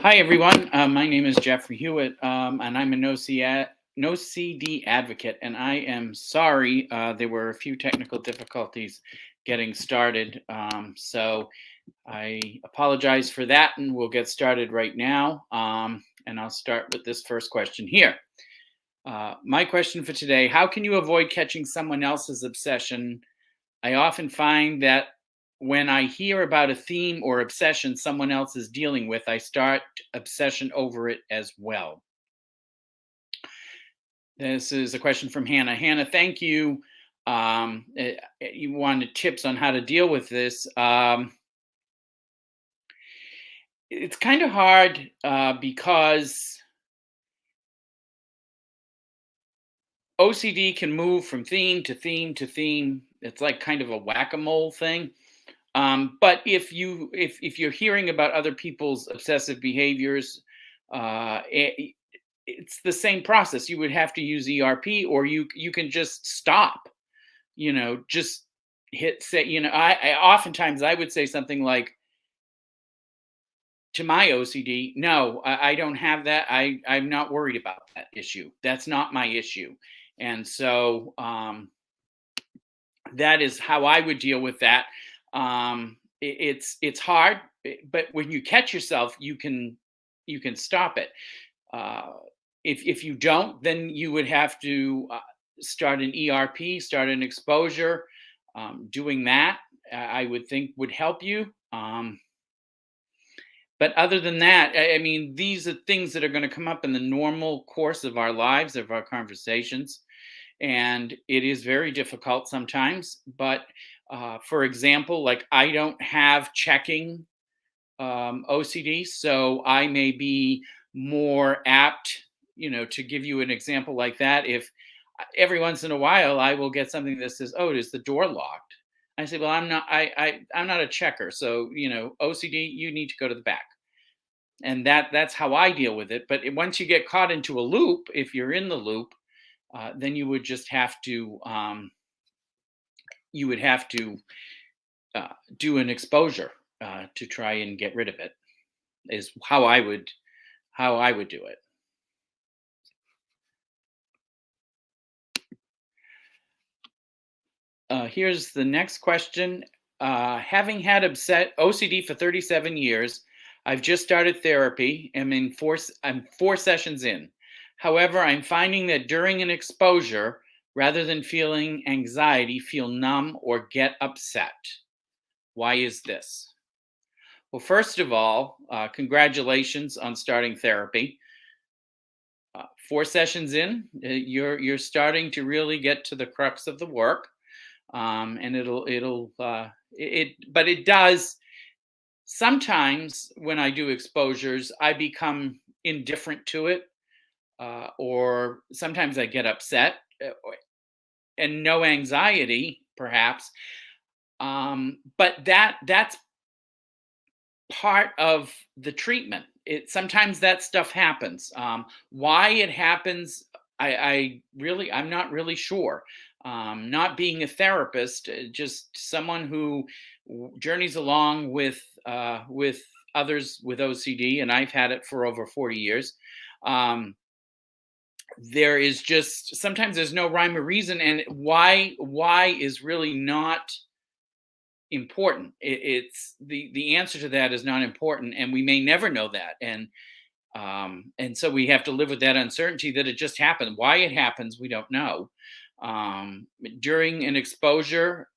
Hi, everyone. My name is Jeffrey Huot, and I'm an OCD advocate. And I am sorry there were a few technical difficulties getting started. So I apologize for that, and we'll get started right now. And I'll start with this first question here. My question for today: how can you avoid catching someone else's obsession? I often find that when I hear about a theme or obsession someone else is dealing with, I start obsession over it as well. This is a question from Hannah. Hannah, thank you. You wanted tips on how to deal with this. It's kind of hard because OCD can move from theme to theme to theme. It's like kind of a whack-a-mole thing. But if you're hearing about other people's obsessive behaviors, it's the same process. You would have to use ERP, or you can just stop. Just hit say. I oftentimes I would say something like to my OCD, no, I don't have that. I'm not worried about that issue. That's not my issue, and so that is how I would deal with that. It's hard, but when you catch yourself, you can stop it. Uh, if you don't, then you would have to start an ERP, start an exposure. Doing that, I would think would help you. But other than that, I mean, these are things that are going to come up in the normal course of our lives, of our conversations, and it is very difficult sometimes. But for example, like I don't have checking OCD, so I may be more apt, to give you an example like that. If every once in a while I will get something that says, "Oh, is the door locked?" I say, "Well, I'm not a checker, so OCD, you need to go to the back." And that's how I deal with it. But once you get caught into a loop, if you're in the loop, then you would have to do an exposure to try and get rid of it. Is how I would do it. Here's the next question. Having had upset OCD for 37 years, I've just started therapy. I'm 4 sessions in. However, I'm finding that during an exposure, rather than feeling anxiety, feel numb or get upset. Why is this? Well, first of all, congratulations on starting therapy. 4 sessions in, you're starting to really get to the crux of the work, and but it does. Sometimes when I do exposures, I become indifferent to it, or sometimes I get upset, and no anxiety, perhaps. But that's part of the treatment. Sometimes that stuff happens. Why it happens, I'm not really sure. Not being a therapist, just someone who journeys along with others with OCD, and I've had it for over 40 years. There is just sometimes there's no rhyme or reason, and why is really not important. It's the answer to that is not important, and we may never know that. And so we have to live with that uncertainty that it just happened. Why it happens, we don't know. During an exposure,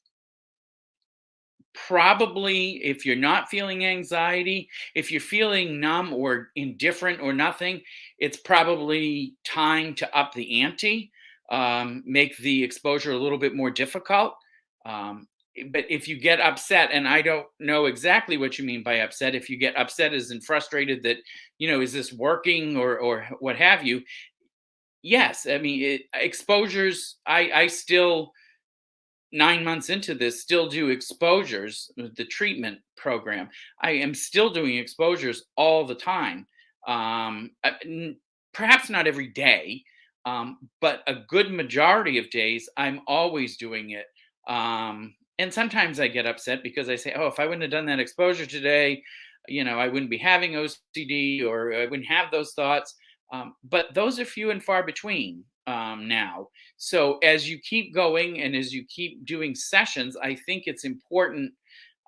probably if you're not feeling anxiety, if you're feeling numb or indifferent or nothing, it's probably time to up the ante, make the exposure a little bit more difficult. But if you get upset, and I don't know exactly what you mean by upset, if you get upset as in frustrated that, is this working or what have you? Yes, I mean, exposures, I still, 9 months into this, still do exposures with the treatment program. I am still doing exposures all the time. Perhaps not every day, but a good majority of days, I'm always doing it. And sometimes I get upset because I say, "Oh, if I wouldn't have done that exposure today, I wouldn't be having OCD, or I wouldn't have those thoughts. But those are few and far between now. So as you keep going and as you keep doing sessions, I think it's important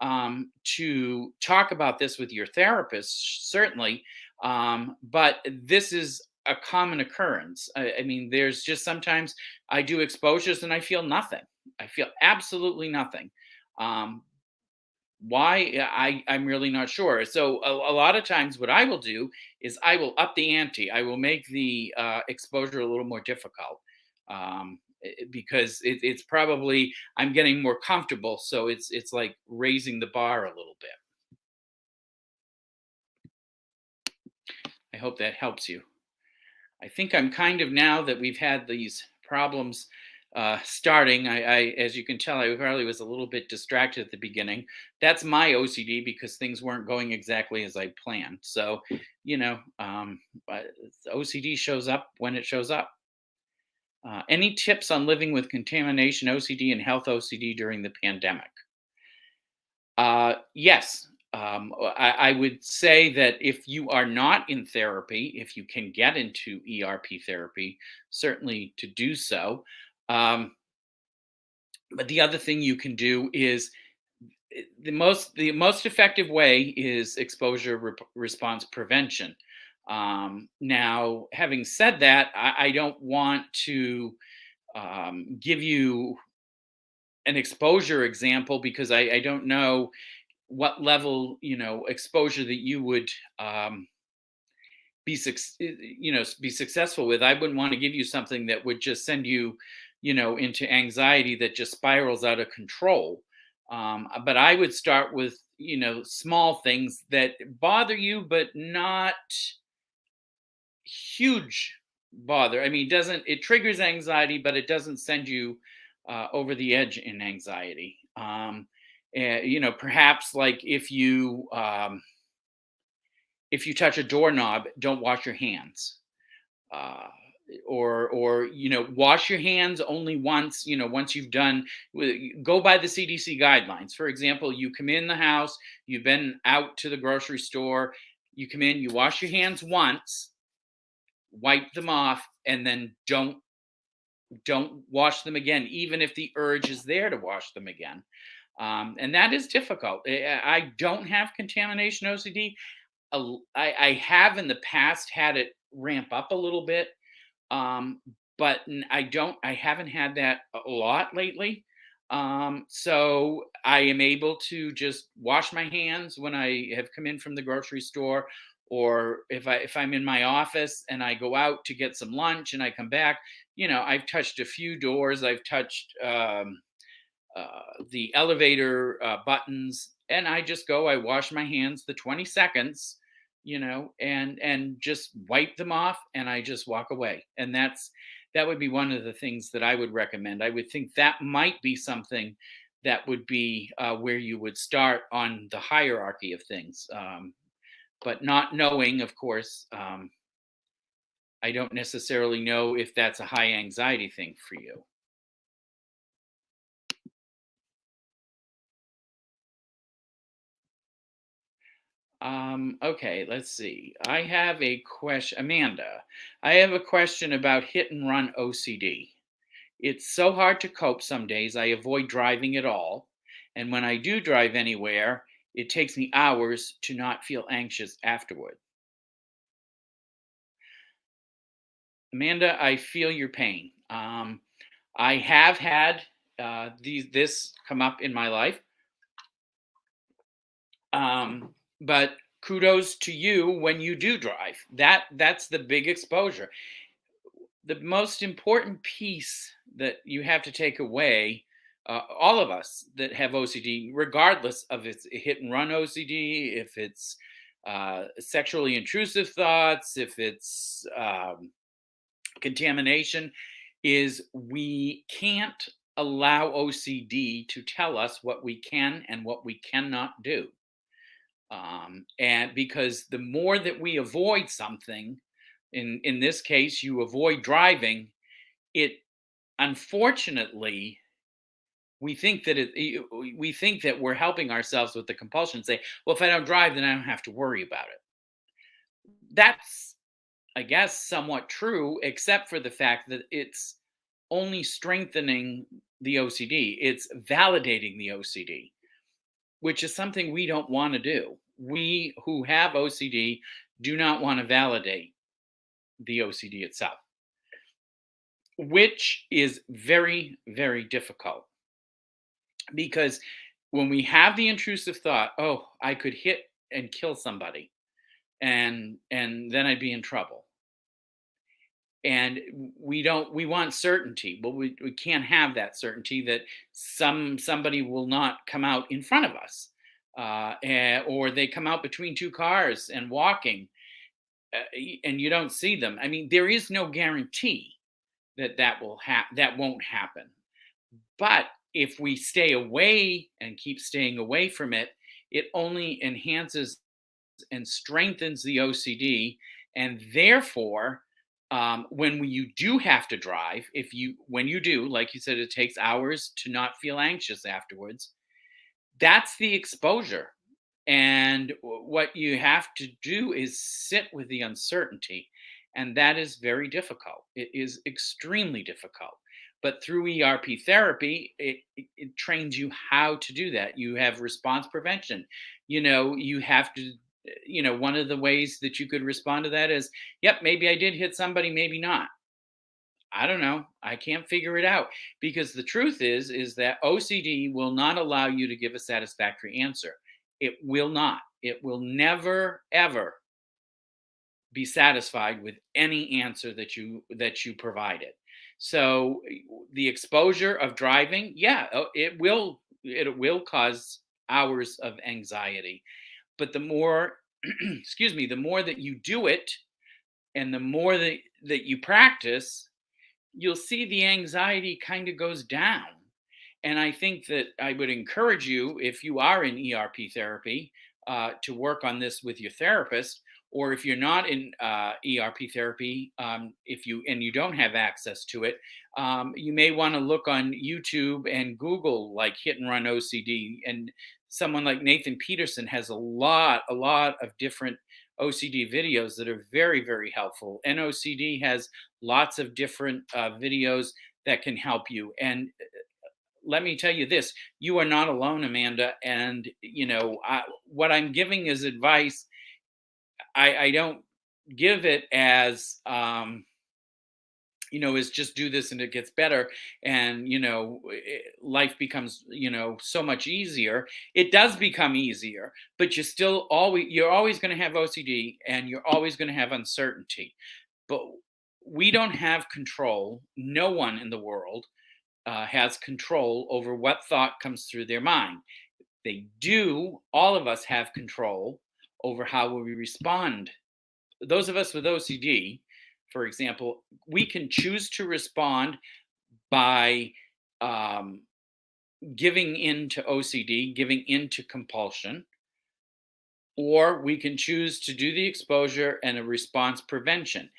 to talk about this with your therapist, certainly. But this is a common occurrence. I mean, there's just sometimes I do exposures and I feel nothing. I feel absolutely nothing. Um, why? I'm really not sure. So a lot of times what I will do is I will up the ante. I will make the exposure a little more difficult, because it's probably I'm getting more comfortable, so it's like raising the bar a little bit. I hope that helps you. I think I'm kind of, now that we've had these problems starting, as you can tell, I probably was a little bit distracted at the beginning. That's my OCD, because things weren't going exactly as I planned. So, but OCD shows up when it shows up. Any tips on living with contamination OCD and health OCD during the pandemic? Yes. I would say that if you are not in therapy, if you can get into ERP therapy, certainly to do so. Um, but the other thing you can do is, the most effective way is exposure response prevention. Now, having said that, I don't want to give you an exposure example, because I don't know what level exposure that you would be successful with. I wouldn't want to give you something that would just send you into anxiety that just spirals out of control. But I would start with small things that bother you, but not huge bother. I mean, it triggers anxiety, but it doesn't send you over the edge in anxiety. Perhaps like if you touch a doorknob, don't wash your hands. Uh, or wash your hands only once. Once you've done, go by the CDC guidelines. For example, you come in the house, you've been out to the grocery store, you come in, you wash your hands once, wipe them off, and then don't wash them again, even if the urge is there to wash them again. And that is difficult. I don't have contamination OCD. I have in the past had it ramp up a little bit, um, but I haven't had that a lot lately. So I am able to just wash my hands when I have come in from the grocery store, or if I'm in my office and I go out to get some lunch and I come back. I've touched a few doors. I've touched the elevator buttons, and I just go. I wash my hands the 20 seconds, and just wipe them off, and I just walk away. And that would be one of the things that I would recommend. I would think that might be something that would be where you would start on the hierarchy of things. But not knowing, of course, I don't necessarily know if that's a high anxiety thing for you. Okay, let's see. I have a question, Amanda. I have a question about hit and run OCD. It's so hard to cope some days. I avoid driving at all. And when I do drive anywhere, it takes me hours to not feel anxious afterward. Amanda, I feel your pain. I have had this come up in my life. But kudos to you when you do drive. That's the big exposure. The most important piece that you have to take away, all of us that have OCD, regardless of its hit and run OCD, if it's sexually intrusive thoughts, if it's contamination, is we can't allow OCD to tell us what we can and what we cannot do. And because the more that we avoid something, in this case, you avoid driving, it unfortunately We think that we're helping ourselves with the compulsion. Say, well, if I don't drive, then I don't have to worry about it. That's, I guess, somewhat true, except for the fact that it's only strengthening the OCD. It's validating the OCD, which is something we don't want to do. We who have OCD do not want to validate the OCD itself, which is very, very difficult because when we have the intrusive thought, oh, I could hit and kill somebody, and then I'd be in trouble. And we want certainty, but we can't have that certainty that somebody will not come out in front of us, or they come out between two cars and walking, and you don't see them. I mean, there is no guarantee that that won't happen. But if we stay away and keep staying away from it, it only enhances and strengthens the OCD, and therefore, when you do have to drive, if you when you do, like you said, it takes hours to not feel anxious afterwards. That's the exposure. And what you have to do is sit with the uncertainty. And that is very difficult. It is extremely difficult. But through ERP therapy, it trains you how to do that. You have response prevention. You have to, one of the ways that you could respond to that is, yep, maybe I did hit somebody, maybe not. I don't know. I can't figure it out because the truth is that OCD will not allow you to give a satisfactory answer. It will not. It will never ever be satisfied with any answer that you provided. So the exposure of driving, yeah, it will cause hours of anxiety. But the more excuse me, the more that you do it and the more that you practice, you'll see the anxiety kind of goes down. And I think that I would encourage you, if you are in ERP therapy, to work on this with your therapist. Or if you're not in ERP therapy, if you don't have access to it, you may want to look on YouTube and Google like hit and run OCD. And someone like Nathan Peterson has a lot of different OCD videos that are very, very helpful. NOCD has lots of different videos that can help you. And let me tell you this, you are not alone, Amanda. And what I'm giving is advice. I don't give it as is just do this and it gets better, and life becomes so much easier. It does become easier, but you're always going to have OCD, and you're always going to have uncertainty. But we don't have control. No one in the world has control over what thought comes through their mind. They do, all of us have control over how we respond. Those of us with OCD, for example, we can choose to respond by um, giving in to OCD, giving in to compulsion, or we can choose to do the exposure and a response prevention.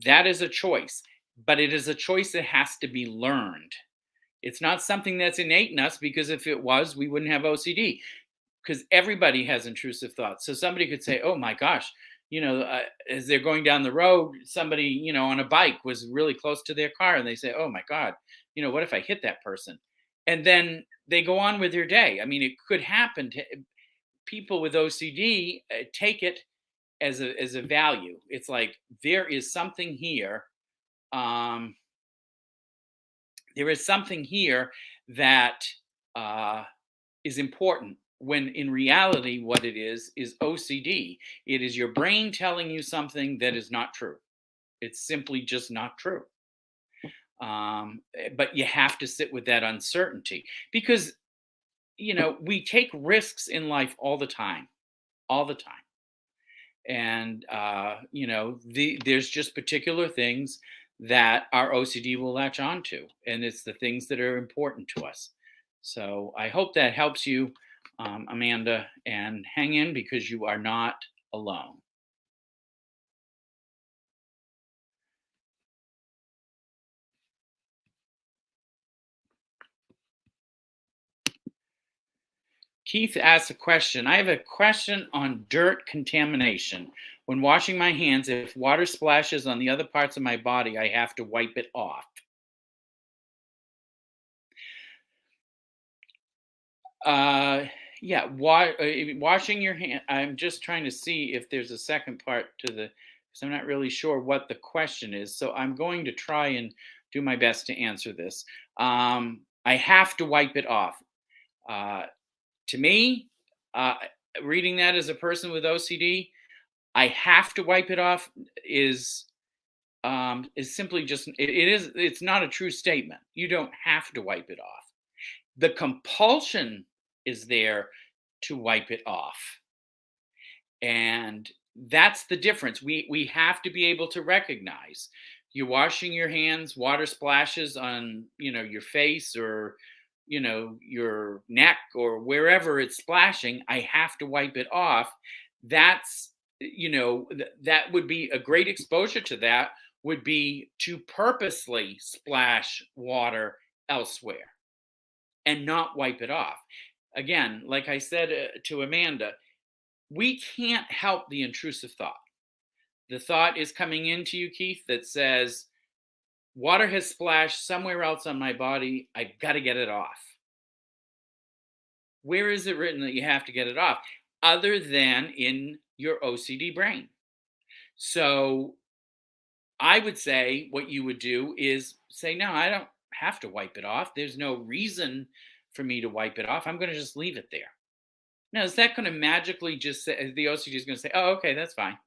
That is a choice, but it is a choice that has to be learned. It's not something that's innate in us, because if it was, we wouldn't have OCD, because everybody has intrusive thoughts. So somebody could say, "Oh my gosh, as they're going down the road, somebody, on a bike was really close to their car, and they say, "Oh my God, what if I hit that person?" And then they go on with their day. I mean, it could happen to people with OCD. Take it as a value. It's like there is something here. Um, there is something here that uh, is important, when in reality what it is OCD. It is your brain telling you something that is not true. It's simply just not true. But you have to sit with that uncertainty, because we take risks in life all the time. And there's just particular things that our OCD will latch onto, and it's the things that are important to us. So I hope that helps you, Amanda, and hang in, because you are not alone. Keith asked a question. I have a question on dirt contamination. When washing my hands, if water splashes on the other parts of my body, I have to wipe it off. Uh, yeah, washing your hand. I'm just trying to see if there's a second part to the, because I'm not really sure what the question is. So I'm going to try and do my best to answer this. I have to wipe it off. Uh, to me, uh, reading that as a person with OCD, I have to wipe it off is simply just it's not a true statement. You don't have to wipe it off. The compulsion is there to wipe it off. And that's the difference. We have to be able to recognize you're washing your hands, water splashes on, your face or, your neck or wherever it's splashing, I have to wipe it off. That's, that would be a great exposure to that would be to purposely splash water elsewhere and not wipe it off. Again, like I said to Amanda, we can't help the intrusive thought. The thought is coming into you, Keith, that says, water has splashed somewhere else on my body. I've got to get it off. Where is it written that you have to get it off? Other than in your OCD brain. So I would say what you would do is say, no, I don't have to wipe it off. There's no reason for me to wipe it off. I'm going to just leave it there. Now, is that going to magically just say, the OCD is going to say, oh, okay, that's fine?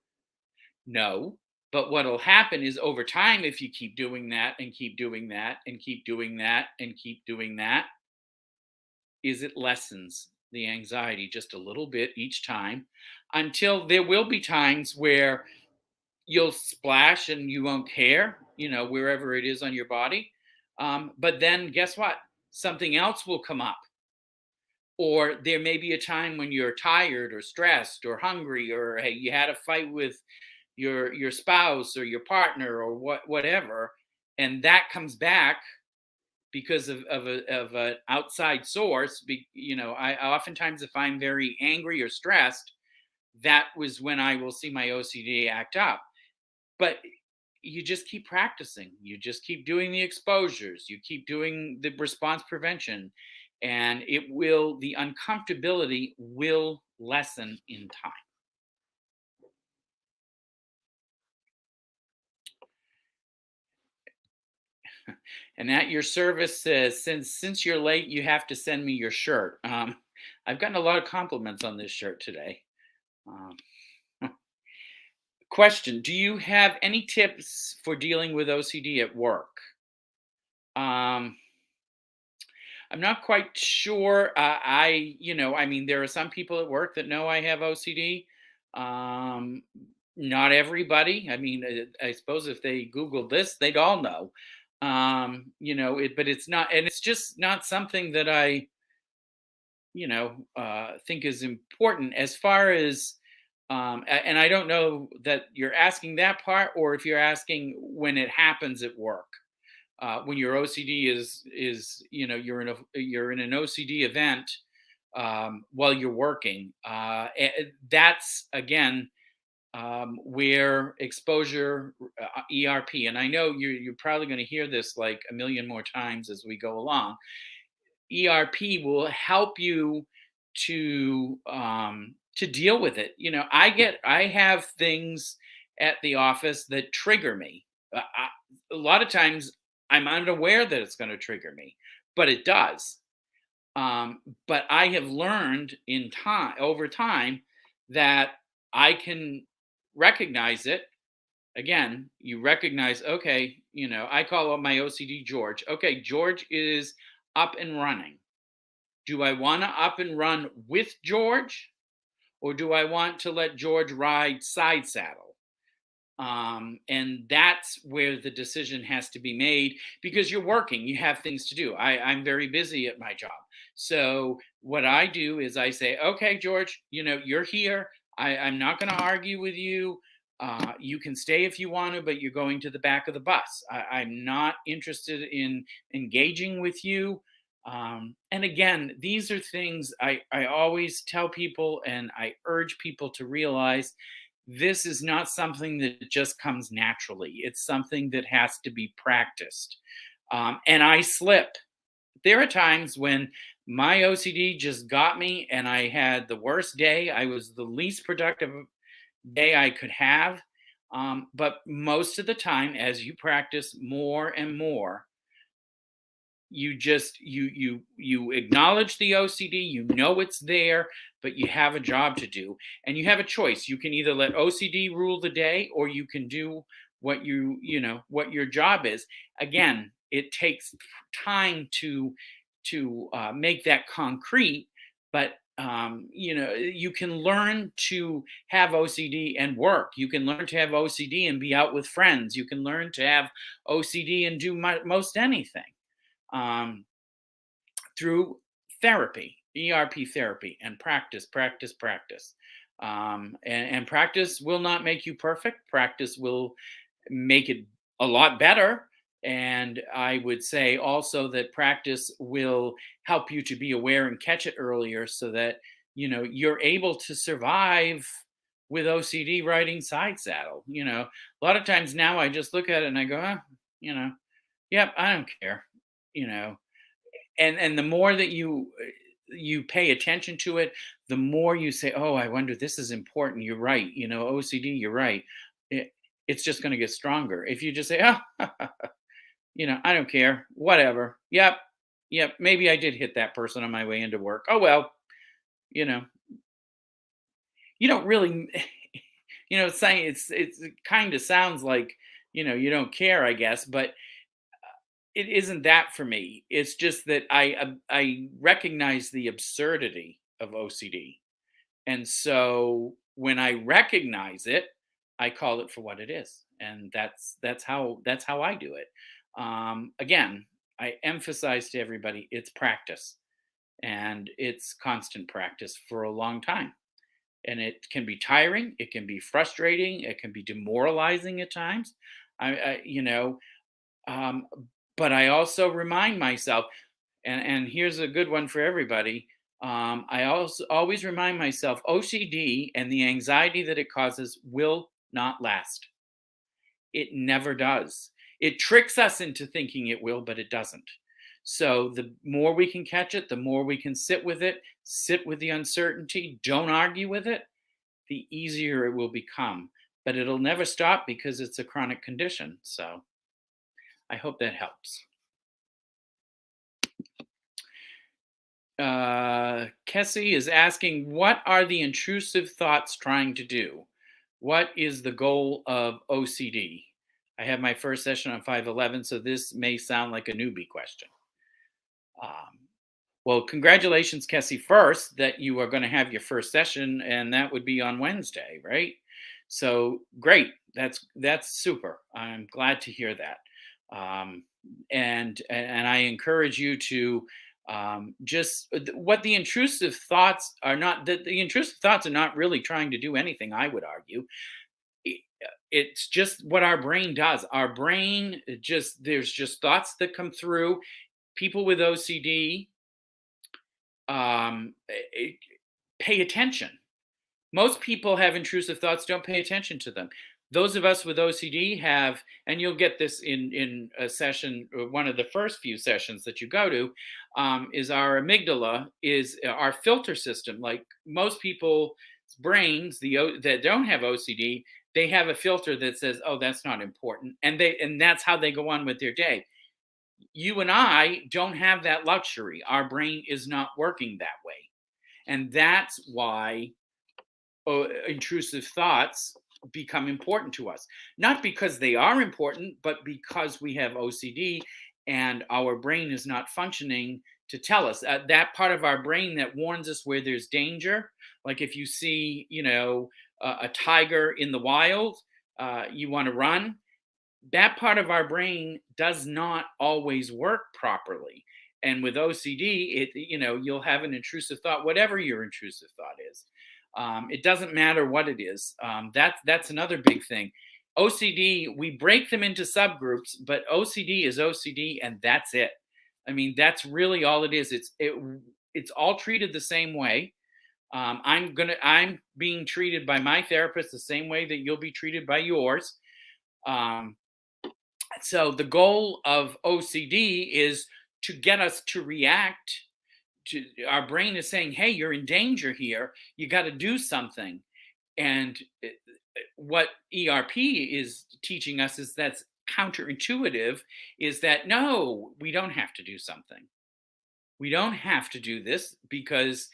No. But what'll happen is over time, if you keep doing that and keep doing that and keep doing that and keep doing that, is it lessens the anxiety just a little bit each time until there will be times where you'll splash and you won't care, wherever it is on your body. But then guess what? Something else will come up. Or there may be a time when you're tired or stressed or hungry, or hey, you had a fight with your spouse or your partner or whatever, and that comes back because of an outside source. I oftentimes, if I'm very angry or stressed, that was when I will see my OCD act up. But you just keep practicing. You just keep doing the exposures. You keep doing the response prevention, and the uncomfortability will lessen in time. And at your service says, since you're late, you have to send me your shirt. I've gotten a lot of compliments on this shirt today. Um, Question: do you have any tips for dealing with OCD at work? Um, I'm not quite sure. There are some people at work that know I have OCD. Um, Not everybody. I suppose if they Googled this, they'd all know. But it's not, and it's just not something that I, think is important as far as. And I don't know that you're asking that part, or if you're asking when it happens at work, when your OCD is you're in an OCD event while you're working. That's again where exposure ERP, and I know you're probably going to hear this like a million more times as we go along. ERP will help you to deal with it. I have things at the office that trigger me. A lot of times I'm unaware that it's going to trigger me, but it does. But I have learned over time, that I can recognize it. Again, you recognize, okay, I call up my OCD George. Okay, George is up and running. Do I want to up and run with George, or do I want to let George ride side saddle? And that's where the decision has to be made, because you're working, you have things to do. I'm very busy at my job. So what I do is I say, okay, George, you're here. I'm not going to argue with you. You can stay if you want to, but you're going to the back of the bus. I'm not interested in engaging with you. And again, these are things I always tell people and I urge people to realize this is not something that just comes naturally. It's something that has to be practiced. And I slip. There are times when my OCD just got me and I had the worst day. I was the least productive day I could have. But most of the time, as you practice more and more, you acknowledge the OCD, you know it's there, but you have a job to do, and you have a choice. You can either let OCD rule the day, or you can do what what your job is. Again, it takes time to make that concrete, but you can learn to have OCD and work. You can learn to have OCD and be out with friends. You can learn to have OCD and do most anything, um, through therapy, ERP therapy, and practice, practice, practice. And practice will not make you perfect. Practice will make it a lot better. And I would say also that practice will help you to be aware and catch it earlier, so that you're able to survive with OCD riding side saddle. A lot of times now I just look at it and I go, you know, yep, I don't care. You know, and the more that you pay attention to it, the more you say, oh, I wonder, this is important, you're right, OCD, you're right. It's just going to get stronger if you just say, oh, I don't care, whatever, yep, maybe I did hit that person on my way into work, oh well. you know you don't really it's saying, it kind of sounds like you don't care, I guess, but it isn't that for me. It's just that I recognize the absurdity of OCD, and so when I recognize it, I call it for what it is, and that's how I do it. Again, I emphasize to everybody, it's practice, and it's constant practice for a long time, and it can be tiring, it can be frustrating, it can be demoralizing at times. I um, but I also remind myself, and here's a good one for everybody. I also always remind myself, OCD and the anxiety that it causes will not last. It never does. It tricks us into thinking it will, but it doesn't. So the more we can catch it, the more we can sit with it, sit with the uncertainty, don't argue with it, the easier it will become. But it'll never stop because it's a chronic condition. So I hope that helps. Kessie is asking, what are the intrusive thoughts trying to do? What is the goal of OCD? I have my first session on 511, so this may sound like a newbie question. Um, well, congratulations, Kessie, first, that you are going to have your first session, and that would be on Wednesday, right? So great. That's super. I'm glad to hear that. Um, and I encourage you to just what the intrusive thoughts are not. The intrusive thoughts are not really trying to do anything, I would argue. I- It's just what our brain does. Our brain just there's just thoughts that come through. People with OCD, um, eh, pay attention. Most people have intrusive thoughts, don't pay attention to them. Those of us with OCD have, and you'll get this in a session, one of the first few sessions that you go to, is our amygdala is our filter system. Like most people's brains, that don't have OCD, they have a filter that says, "Oh, that's not important," and that's how they go on with their day. You and I don't have that luxury. Our brain is not working that way, and that's why intrusive thoughts become important to us. Not because they are important, but because we have OCD and our brain is not functioning to tell us. That part of our brain that warns us where there's danger, like if you see, a tiger in the wild, you want to run. That part of our brain does not always work properly. And with OCD, you'll have an intrusive thought, whatever your intrusive thought is. It doesn't matter what it is. That's another big thing. OCD, we break them into subgroups, but OCD is OCD, and that's it. I mean, that's really all it is. It's all treated the same way. I'm being treated by my therapist the same way that you'll be treated by yours. Um, so the goal of OCD is to get us to react to our brain is saying, "Hey, you're in danger here. You got to do something." And what ERP is teaching us is that's counterintuitive. Is that no, we don't have to do something. We don't have to do this because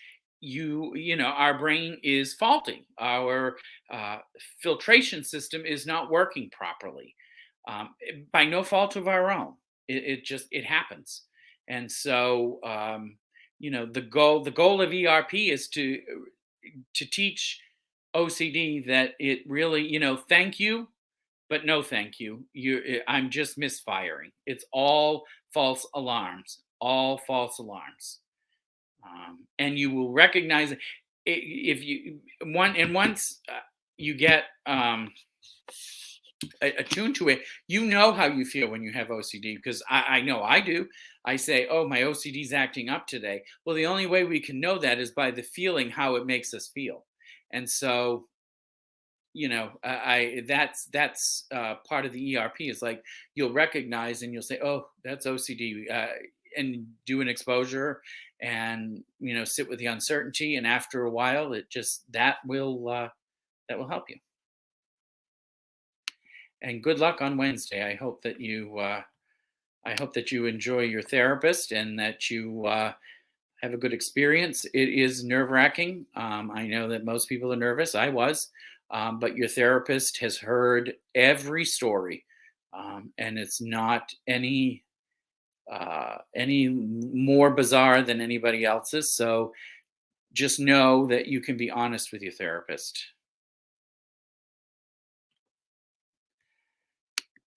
our brain is faulty. Our uh, filtration system is not working properly, by no fault of our own. It happens. And so the goal of ERP is to teach OCD that it really, thank you, but no thank you. I'm just misfiring. It's all false alarms, all false alarms. And you will recognize it if you once you get attuned to it, you know how you feel when you have OCD, because I know I do. I say, oh, my OCD is acting up today. Well, the only way we can know that is by the feeling, how it makes us feel. And so, I that's part of the ERP is like you'll recognize and you'll say, oh, that's OCD, and do an exposure and sit with the uncertainty, and after a while, it just that will help you. And good luck on Wednesday. I hope that you enjoy your therapist and that you have a good experience. It is nerve wracking. I know that most people are nervous. I was, but your therapist has heard every story, and it's not any more bizarre than anybody else's. So just know that you can be honest with your therapist.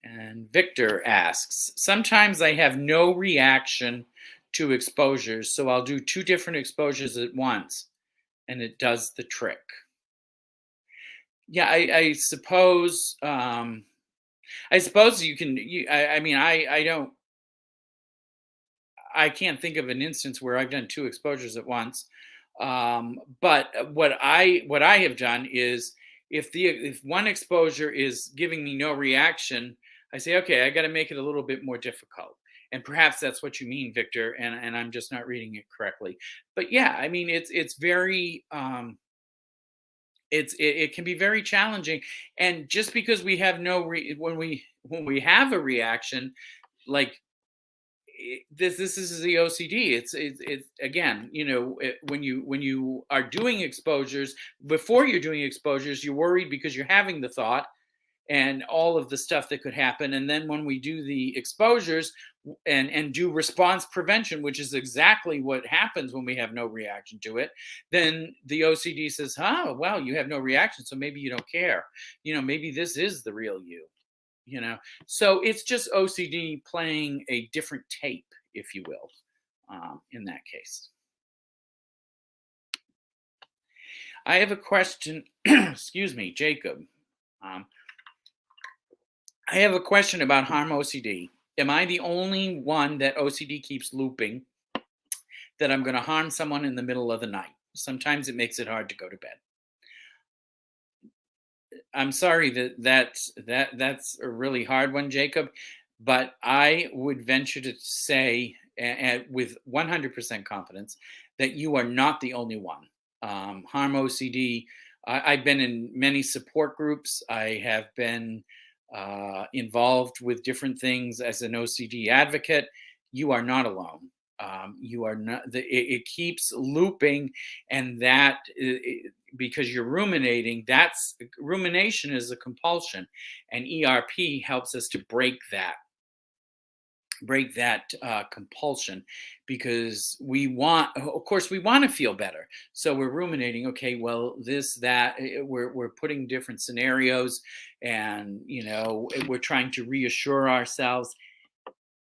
And Victor asks, sometimes I have no reaction to exposures, so I'll do two different exposures at once, and it does the trick. Yeah, I suppose you can. I mean, I can't think of an instance where I've done two exposures at once. But what I have done is if one exposure is giving me no reaction, I say, okay, I got to make it a little bit more difficult. And perhaps that's what you mean, Victor, and I'm just not reading it correctly. But yeah, I mean, it's very it can be very challenging. And just because we have no when we have a reaction, like this is the OCD. It's again, when you are doing exposures, before you're doing exposures, you're worried because you're having the thought and all of the stuff that could happen. And then when we do the exposures and do response prevention, which is exactly what happens when we have no reaction to it, then the OCD says, "Oh, well, you have no reaction, so maybe you don't care. Maybe this is the real you." you know so it's just OCD playing a different tape, if you will, in that case. I have a question. Excuse me, Jacob. um, I have a question about harm OCD. Am I the only one that OCD keeps looping, that I'm going to harm someone in the middle of the night? Sometimes it makes it hard to go to bed. I'm sorry that's a really hard one, Jacob, but I would venture to say, with 100% confidence, that you are not the only one. Harm OCD. I've been in many support groups. I have been involved with different things as an OCD advocate. You are not alone. You are not. It keeps looping, and because you're ruminating. That's rumination is a compulsion, and ERP helps us to break that compulsion, because of course we want to feel better, so we're ruminating. Okay, well, this that we're putting different scenarios, and we're trying to reassure ourselves,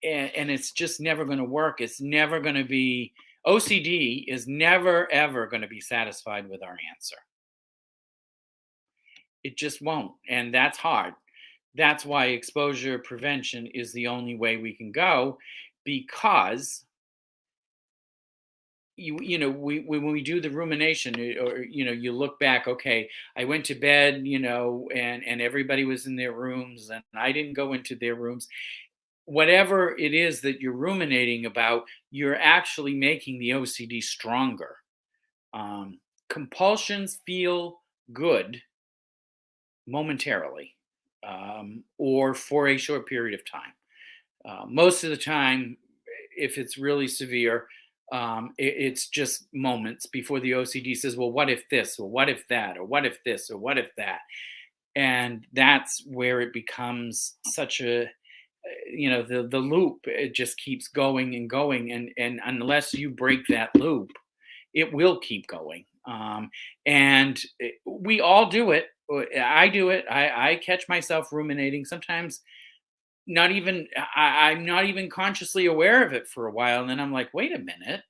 and it's just never going to work. It's never going to be. OCD is never ever going to be satisfied with our answer. It just won't, and that's hard. That's why exposure prevention is the only way we can go. because when we do the rumination, or you look back, okay, I went to bed, and everybody was in their rooms and I didn't go into their rooms. Whatever it is that you're ruminating about, you're actually making the OCD stronger. Compulsions feel good momentarily, or for a short period of time. Most of the time, if it's really severe, it's just moments before the OCD says, well, what if this, or what if that, or what if this, or what if that? And that's where it becomes such a, the loop, it just keeps going and going. And unless you break that loop, it will keep going. And we all do it. I do it. I catch myself ruminating sometimes. Not even I'm not even consciously aware of it for a while, and then I'm like, wait a minute,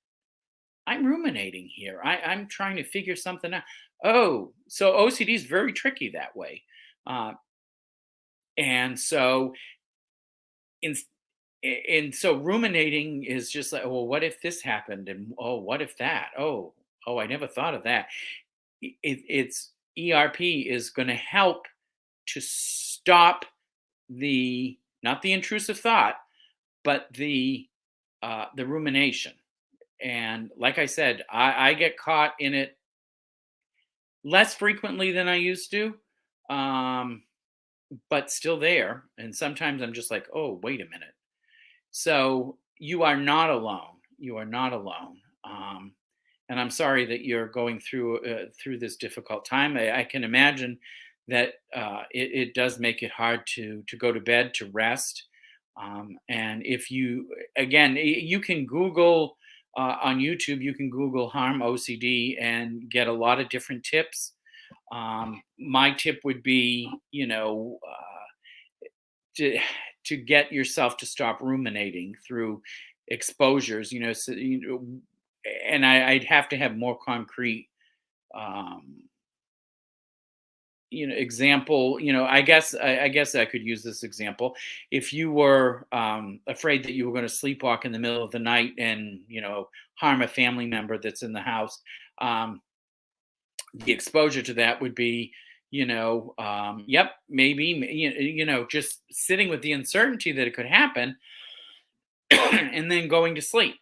I'm ruminating here. I'm trying to figure something out. Oh, so OCD is very tricky that way. Uh, and so in and so ruminating is just like, well, what if this happened? And oh, what if that? Oh, I never thought of that. It's ERP is going to help to stop the not the intrusive thought, but the rumination. And like I said, I get caught in it less frequently than I used to, um, but still there. And sometimes I'm just like, oh, wait a minute. So you are not alone. You are not alone. And I'm sorry that you're going through this difficult time. I can imagine that it does make it hard to go to bed, to rest. And if you again, you can Google on YouTube. You can Google harm OCD and get a lot of different tips. My tip would be, to get yourself to stop ruminating through exposures. And I'd have to have more concrete, um, example. I guess I could use this example. If you were afraid that you were going to sleepwalk in the middle of the night and harm a family member that's in the house, um, the exposure to that would be, yep, maybe, just sitting with the uncertainty that it could happen, and then going to sleep,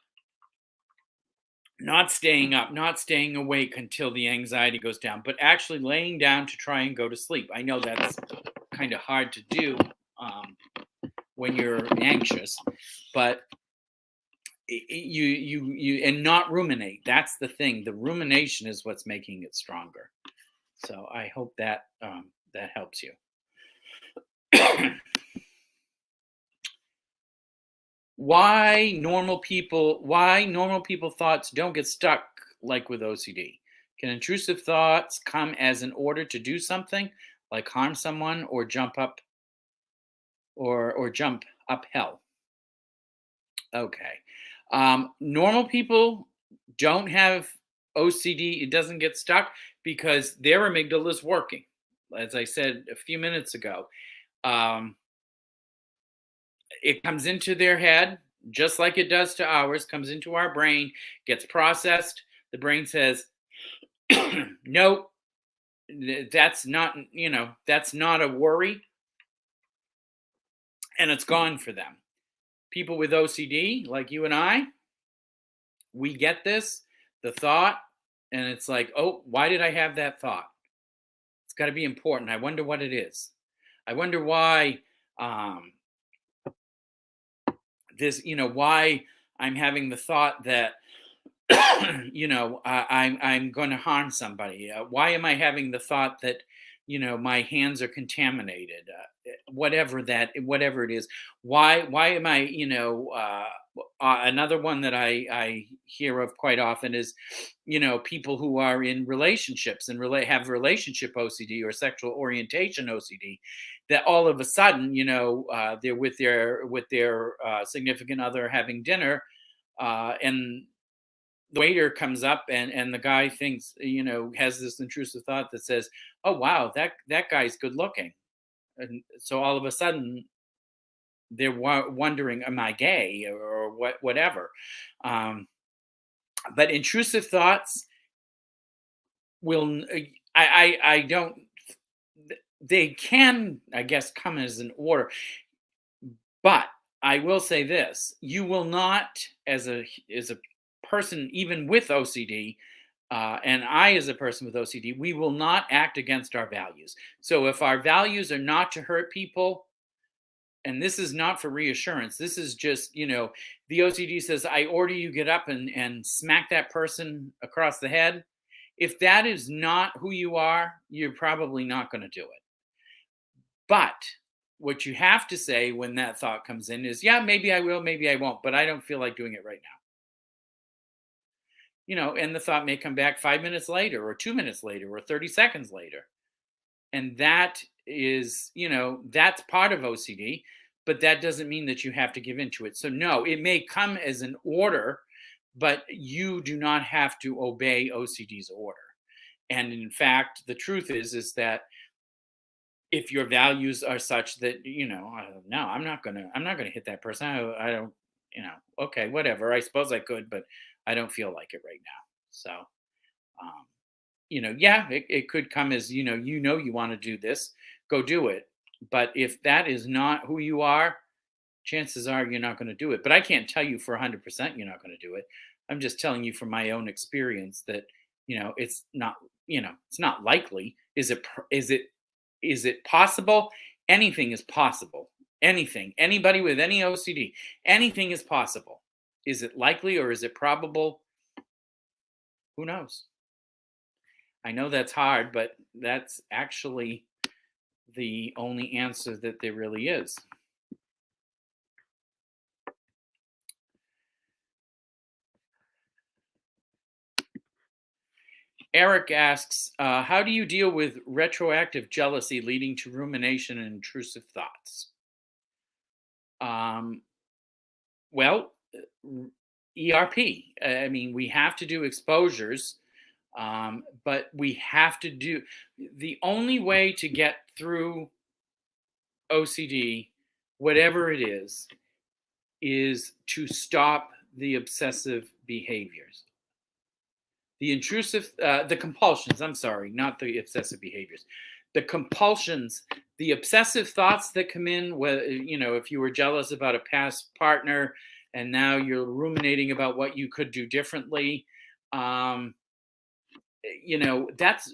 not staying up, not staying awake until the anxiety goes down, but actually laying down to try and go to sleep. I know that's kind of hard to do, um, when you're anxious, but you and not ruminate. That's the thing. The rumination is what's making it stronger. So I hope that that helps you. Why normal people thoughts don't get stuck like with OCD? Can intrusive thoughts come as an order to do something, like harm someone or jump up, or jump uphill? Okay. Normal people don't have OCD. It doesn't get stuck because their amygdala is working. As I said a few minutes ago, um, it comes into their head just like it does to ours, comes into our brain, gets processed. The brain says, nope, that's not a worry, and it's gone for them. People with OCD, like you and I, we get this, the thought, and it's like, oh, why did I have that thought? It's got to be important. I wonder what it is. I wonder why, um, why I'm having the thought that, I'm going to harm somebody. Why am I having the thought that, my hands are contaminated? Whatever it is. Why am I, another one that I hear of quite often is, people who are in relationships and have relationship OCD or sexual orientation OCD, that all of a sudden, they're with their significant other having dinner, and the waiter comes up, and the guy thinks, has this intrusive thought that says, oh wow, that guy's good looking. And so all of a sudden they're wondering, am I gay or whatever. Um, but intrusive thoughts will, I don't, they can, I guess, come as an order. But I will say this: you will not, as a person, even with OCD, and I, as a person with OCD, we will not act against our values. So if our values are not to hurt people, and this is not for reassurance, this is just, the OCD says, I order you get up and smack that person across the head. If that is not who you are, you're probably not going to do it. But what you have to say when that thought comes in is, yeah, maybe I will, maybe I won't, but I don't feel like doing it right now. And the thought may come back 5 minutes later, or 2 minutes later, or 30 seconds later. And that is, that's part of OCD, but that doesn't mean that you have to give into it. So, no, it may come as an order, but you do not have to obey OCD's order. And in fact, the truth is that if your values are such that, no, I'm not gonna hit that person. I don't, okay, whatever. I suppose I could, but I don't feel like it right now. So, um, yeah, it could come as, you want to do this, go do it. But if that is not who you are, chances are you're not going to do it. But I can't tell you for 100% you're not going to do it. I'm just telling you from my own experience that, it's not, it's not likely. Is it possible? Anything is possible. Anything. Anybody with any OCD, anything is possible. Is it likely or is it probable? Who knows? I know that's hard, but that's actually the only answer that there really is. Eric asks, how do you deal with retroactive jealousy leading to rumination and intrusive thoughts? Um, well, ERP. I mean, we have to do exposures, but we have to do the only way to get through OCD, whatever it is to stop the obsessive behaviors. The compulsions, I'm sorry, not the obsessive behaviors. The compulsions, the obsessive thoughts that come in, whether, if you were jealous about a past partner and now you're ruminating about what you could do differently, um, that's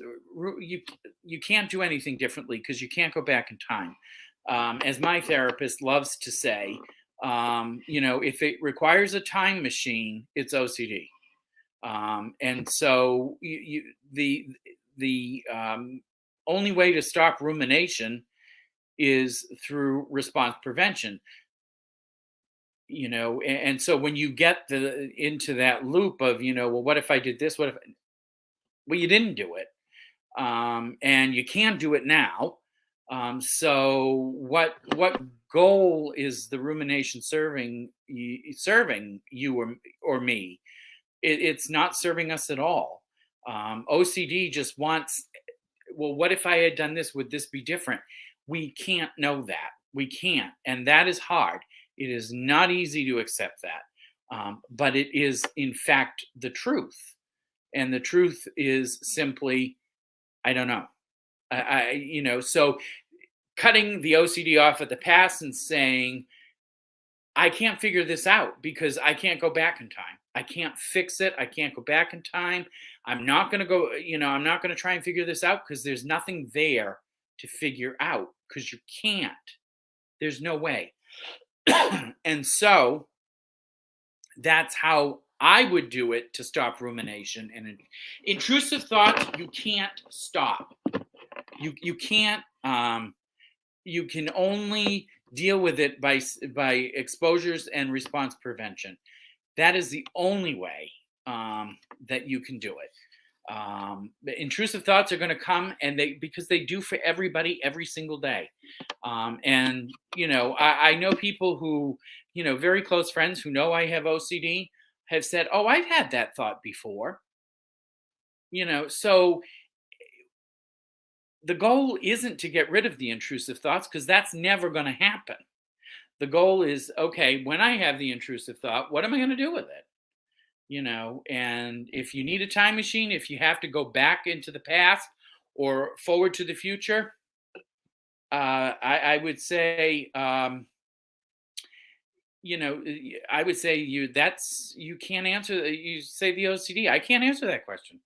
you can't do anything differently because you can't go back in time. As my therapist loves to say, if it requires a time machine, it's OCD. And so the only way to stop rumination is through response prevention. And so when you get into that loop of, well, what if I did this? Well, you didn't do it, and you can't do it now. So what goal is the rumination serving you or me? It's not serving us at all. OCD just wants, well, what if I had done this? Would this be different? We can't know that. We can't. And that is hard. It is not easy to accept that. But it is, in fact, the truth. And the truth is simply, I don't know. So cutting the OCD off at the pass and saying, I can't figure this out because I can't go back in time. I can't fix it. I can't go back in time. I'm not going to go, I'm not going to try and figure this out because there's nothing there to figure out because you can't. There's no way. And so that's how I would do it to stop rumination and intrusive thoughts. You can't stop. You can't. You can only deal with it by exposures and response prevention. That is the only way that you can do it. The intrusive thoughts are going to come, and because they do for everybody every single day. And I know people who, very close friends who know I have OCD have said, "Oh, I've had that thought before." So the goal isn't to get rid of the intrusive thoughts because that's never going to happen. The goal is, okay, when I have the intrusive thought, what am I going to do with it? And if you need a time machine, if you have to go back into the past or forward to the future, I would say, I would say you can't answer. You say the OCD. I can't answer that question.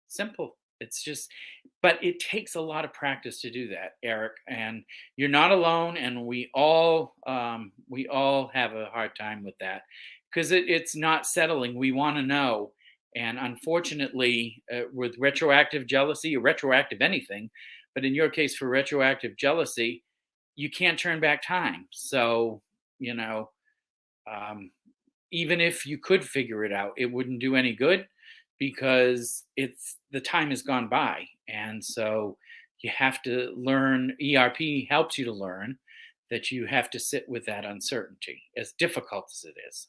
Simple. It's just, but it takes a lot of practice to do that, Eric. And you're not alone. And we all have a hard time with that because it's not settling. We want to know. And unfortunately, with retroactive jealousy or retroactive anything, but in your case for retroactive jealousy, you can't turn back time. So, you know, um, even if you could figure it out, it wouldn't do any good because it's the time has gone by. And so you have to learn. ERP helps you to learn that you have to sit with that uncertainty, as difficult as it is.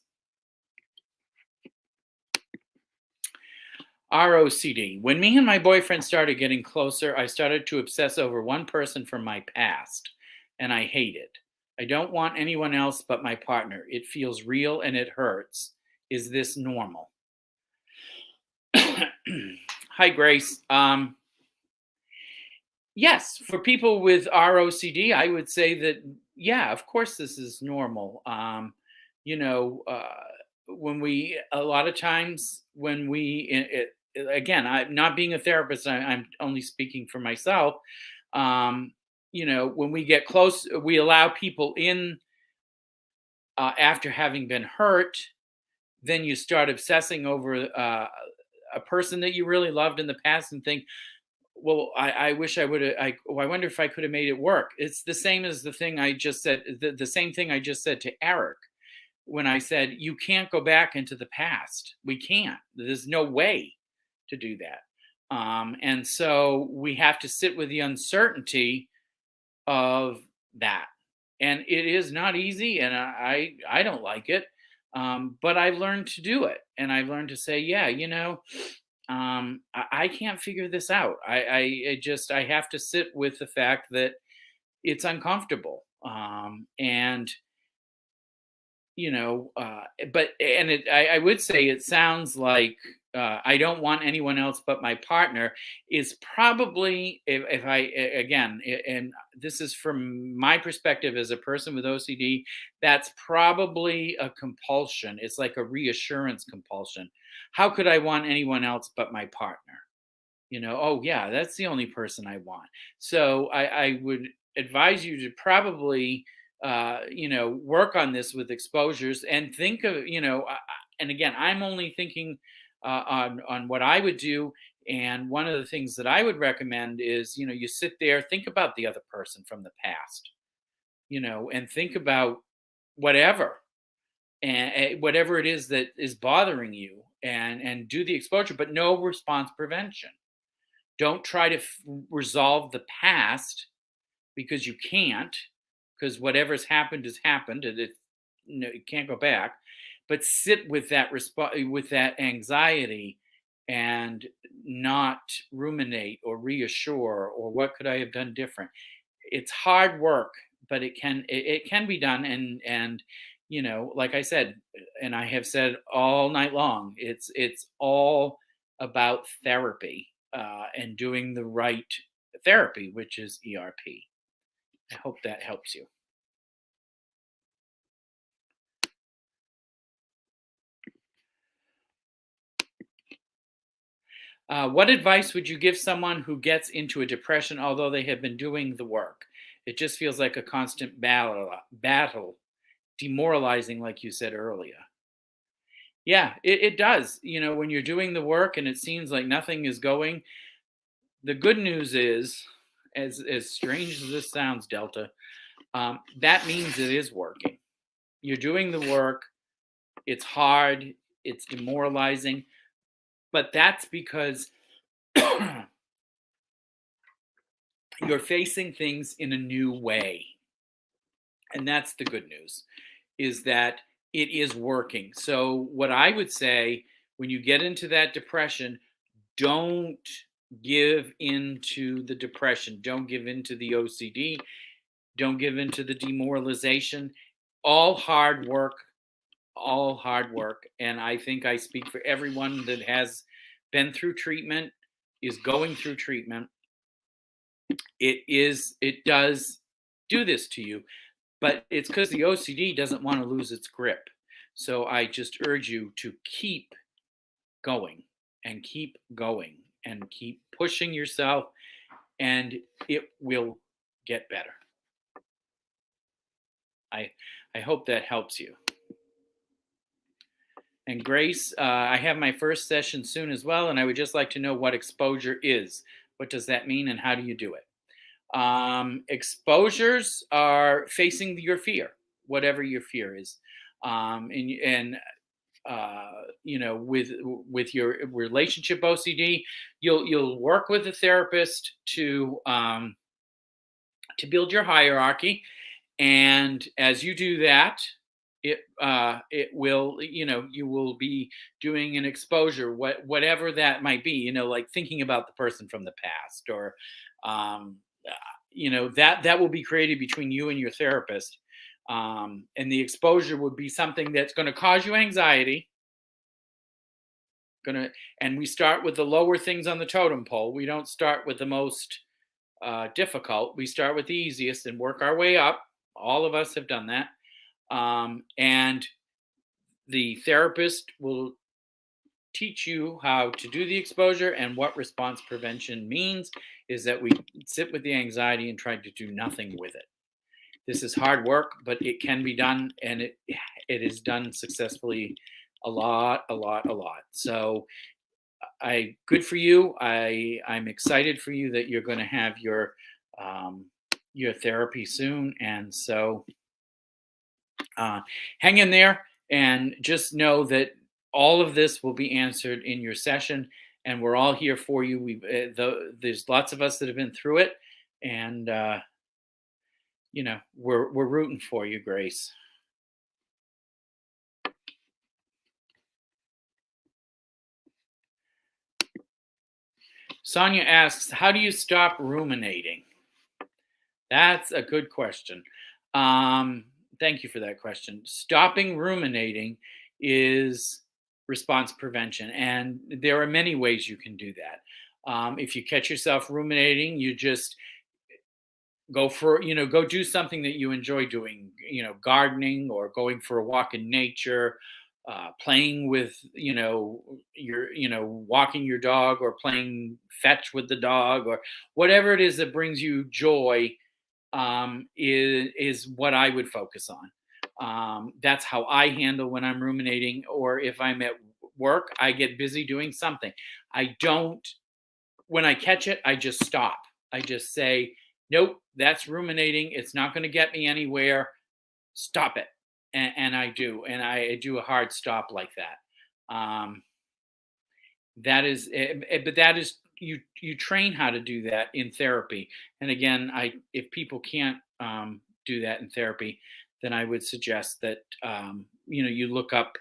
ROCD. When me and my boyfriend started getting closer, I started to obsess over one person from my past, and I hate it. I don't want anyone else but my partner. It feels real and it hurts. Is this normal? Hi, Grace. Yes, for people with ROCD, I would say that, yeah, of course, this is normal. You know, when a lot of times when again, I'm not being a therapist, I'm only speaking for myself. Um, when we get close, we allow people in after having been hurt, then you start obsessing over a person that you really loved in the past and think, well, I wish I would have. I wonder if I could have made it work. It's the same as the thing I just said. The same thing I just said to Eric when I said you can't go back into the past. We can't. There's no way to do that. And so we have to sit with the uncertainty of that. And it is not easy, and I don't like it. But I've learned to do it, and I've learned to say, yeah, I can't figure this out. I have to sit with the fact that it's uncomfortable. And but and I would say it sounds like I don't want anyone else but my partner is probably if again, and this is from my perspective as a person with OCD, that's probably a compulsion. It's like a reassurance compulsion. How could I want anyone else but my partner? Oh yeah, that's the only person I want. So I would advise you to probably work on this with exposures and think of and again, I'm only thinking on what I would do. And one of the things that I would recommend is you sit there, think about the other person from the past, and think about whatever and whatever it is that is bothering you, and do the exposure, but no response prevention. Don't try to resolve the past because you can't, because whatever's happened has happened, and it can't go back. But sit with that with that anxiety, and not ruminate or reassure or what could I have done different. It's hard work, but it can be done. And like I said, and I have said all night long, it's all about therapy, and doing the right therapy, which is ERP. I hope that helps you. What advice would you give someone who gets into a depression although they have been doing the work? It just feels like a constant battle, demoralizing, like you said earlier. Yeah, it does. When you're doing the work and it seems like nothing is going, the good news is, as strange as this sounds, Delta, that means it is working. You're doing the work. It's hard. It's demoralizing, but that's because you're facing things in a new way. And that's the good news, is that it is working. So what I would say, when you get into that depression, don't give into the depression. Don't give into the OCD. Don't give into the demoralization. all hard work, all hard work. And I think I speak for everyone that has been through treatment, is going through treatment. It does do this to you, but it's because the OCD doesn't want to lose its grip. So I just urge you to keep going and keep going and keep pushing yourself, and it will get better. I I hope that helps you. And Grace, I have my first session soon as well, and I would just like to know what exposure is. What does that mean, and how do you do it? Exposures are facing your fear, whatever your fear is, with your relationship OCD, you'll work with a therapist to build your hierarchy, and as you do that, it will, you will be doing an exposure, whatever that might be, like thinking about the person from the past, or um, that will be created between you and your therapist. And the exposure would be something that's going to cause you anxiety. Gonna And we start with the lower things on the totem pole. We don't start with the most difficult. We start with the easiest and work our way up. All of us have done that. And the therapist will teach you how to do the exposure. And what response prevention means is that we sit with the anxiety and try to do nothing with it. This is hard work, but it can be done, and it is done successfully a lot, a lot, a lot. So good for you. I'm excited for you that you're going to have your therapy soon, and so hang in there, and just know that all of this will be answered in your session, and we're all here for you. There's lots of us that have been through it, and we're rooting for you, Grace. Sonia asks, how do you stop ruminating? That's a good question. Thank you for that question. Stopping ruminating is response prevention, and there are many ways you can do that. If you catch yourself ruminating, you just go do something that you enjoy doing, gardening, or going for a walk in nature, playing with, walking your dog, or playing fetch with the dog, or whatever it is that brings you joy, is what I would focus on. That's how I handle when I'm ruminating, or if I'm at work, I get busy doing something. When I catch it, I just stop. I just say, nope, that's ruminating. It's not going to get me anywhere. Stop it. And I do. And I do a hard stop like that. But that is, you train how to do that in therapy. And again, if people can't do that in therapy, then I would suggest that you look up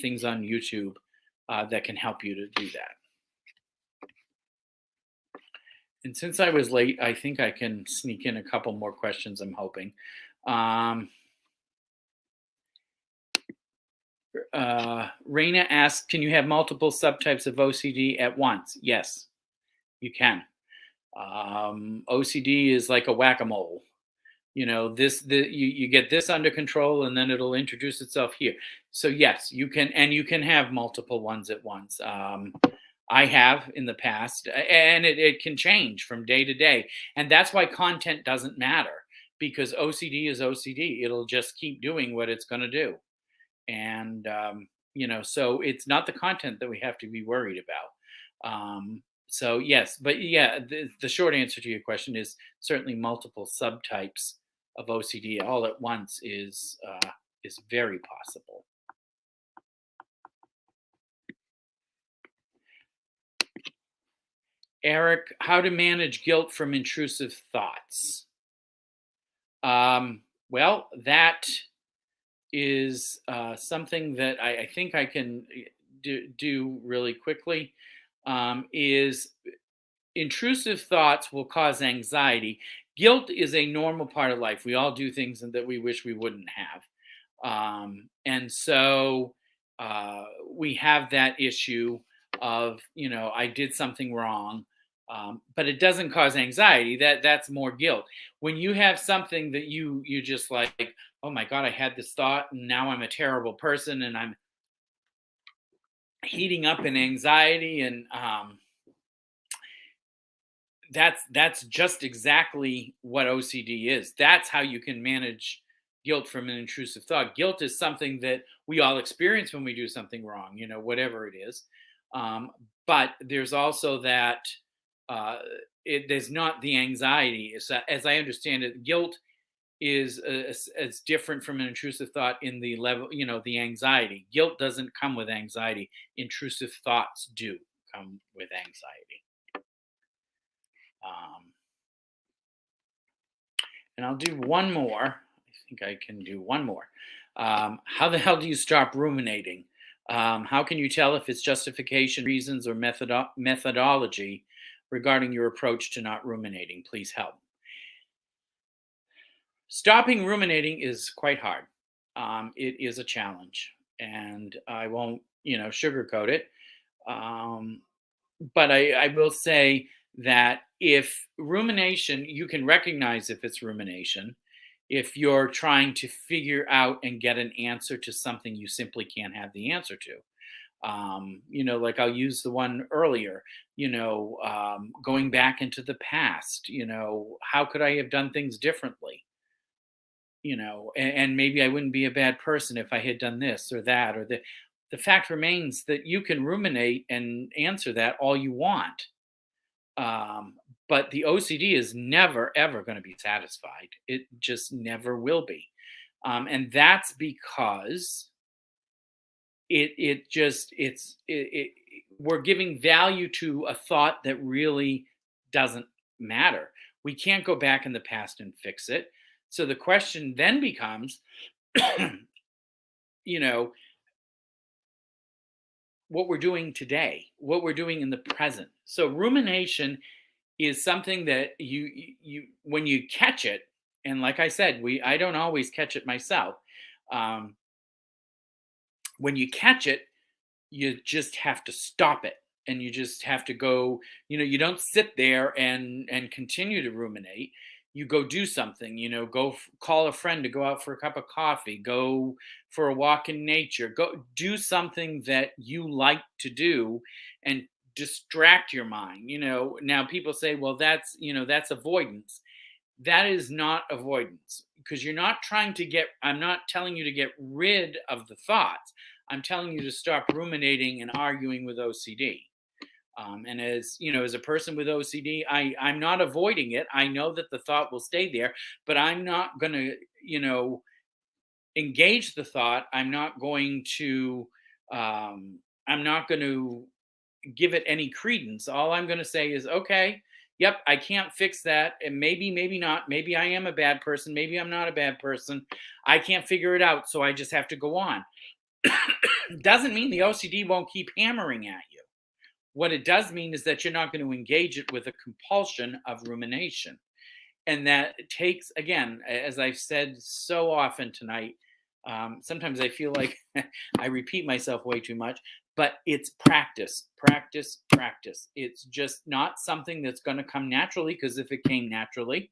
things on YouTube that can help you to do that. And since I was late, I think I can sneak in a couple more questions, I'm hoping. Raina asks, can you have multiple subtypes of OCD at once? Yes, you can. OCD is like a whack-a-mole. You get this under control, and then it'll introduce itself here. So yes, you can, and you can have multiple ones at once. I have in the past, and it can change from day to day. And that's why content doesn't matter, because OCD is OCD. It'll just keep doing what it's going to do. And, so it's not the content that we have to be worried about. So yes, but yeah, the short answer to your question is certainly multiple subtypes of OCD all at once is very possible. Eric, how to manage guilt from intrusive thoughts? Well, that is something that I think I can do really quickly. Is intrusive thoughts will cause anxiety. Guilt is a normal part of life. We all do things that we wish we wouldn't have. And so we have that issue of, I did something wrong, but it doesn't cause anxiety. That's more guilt. When you have something that you just like, oh my God, I had this thought and now I'm a terrible person and I'm heating up in anxiety, and that's just exactly what OCD is. That's how you can manage guilt from an intrusive thought. Guilt is something that we all experience when we do something wrong, whatever it is. Um, but there's also that uh, there's not the anxiety. As I understand it, guilt is as different from an intrusive thought in the level, the anxiety. Guilt doesn't come with anxiety. Intrusive thoughts do come with anxiety. Um, and I'll do one more. I think I can do one more. How the hell do you stop ruminating? How can you tell if it's justification, reasons, or methodology regarding your approach to not ruminating? Please help. Stopping ruminating is quite hard. It is a challenge, and I won't, sugarcoat it. Um, but I will say that if rumination, you can recognize if it's rumination, if you're trying to figure out and get an answer to something you simply can't have the answer to. Like I'll use the one earlier, going back into the past, how could I have done things differently? And maybe I wouldn't be a bad person if I had done this or that, or the fact remains that you can ruminate and answer that all you want. But the OCD is never ever going to be satisfied. It just never will be. And that's because we're giving value to a thought that really doesn't matter. We can't go back in the past and fix it. So the question then becomes, you know, what we're doing today, what we're doing in the present. So rumination is something that you when you catch it, and like I said, I don't always catch it myself. Um, when you catch it, you just have to stop it, and you just have to go. You don't sit there and continue to ruminate. You go do something. Call a friend to go out for a cup of coffee, go for a walk in nature, go do something that you like to do, and distract your mind. Now people say, well, that's avoidance. That is not avoidance, because I'm not telling you to get rid of the thoughts. I'm telling you to stop ruminating and arguing with OCD. And as a person with OCD, I'm not avoiding it. I know that the thought will stay there, but I'm not going to, engage the thought. I'm not going to give it any credence. All I'm going to say is, okay, yep, I can't fix that. And maybe not. Maybe I am a bad person. Maybe I'm not a bad person. I can't figure it out. So I just have to go on. Doesn't mean the OCD won't keep hammering at you. What it does mean is that you're not going to engage it with a compulsion of rumination. And that takes, again, as I've said so often tonight, sometimes I feel like I repeat myself way too much, but it's practice, practice, practice. It's just not something that's going to come naturally, because if it came naturally,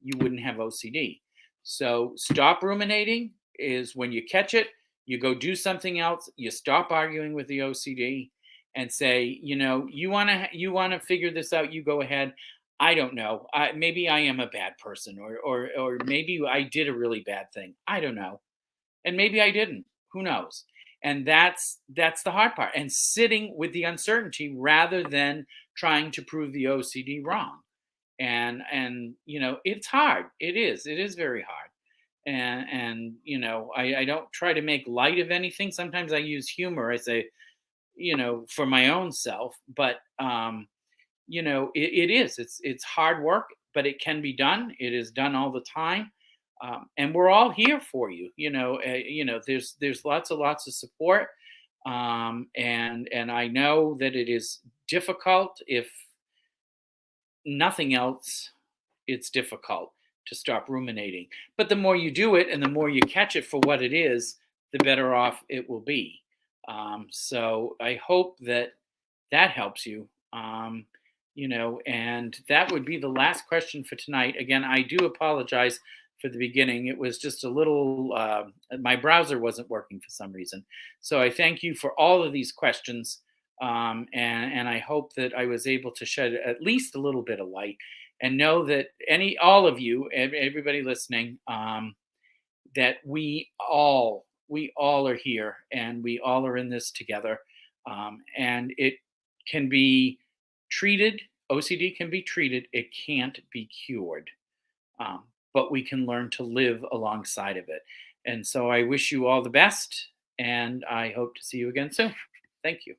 you wouldn't have OCD. So stop ruminating is when you catch it, you go do something else, you stop arguing with the OCD and say, you want to figure this out, you go ahead. I don't know. Maybe I am a bad person, or maybe I did a really bad thing. I don't know. And maybe I didn't. Who knows? And that's the hard part. And sitting with the uncertainty rather than trying to prove the OCD wrong. And it's hard. It is very hard. And I don't try to make light of anything. Sometimes I use humor. I say, for my own self, but it is. It's hard work, but it can be done. It is done all the time, and we're all here for you. There's lots of support, and I know that it is difficult. If nothing else, it's difficult. to stop ruminating. But the more you do it and the more you catch it for what it is, the better off it will be. So I hope that that helps you. And that would be the last question for tonight. Again, I do apologize for the beginning. It was just a little, my browser wasn't working for some reason. So I thank you for all of these questions. And I hope that I was able to shed at least a little bit of light and know that all of you, everybody listening, that we all are here and we all are in this together. And it can be treated. OCD can be treated. It can't be cured, um, but we can learn to live alongside of it. And so I wish you all the best, and I hope to see you again soon. Thank you.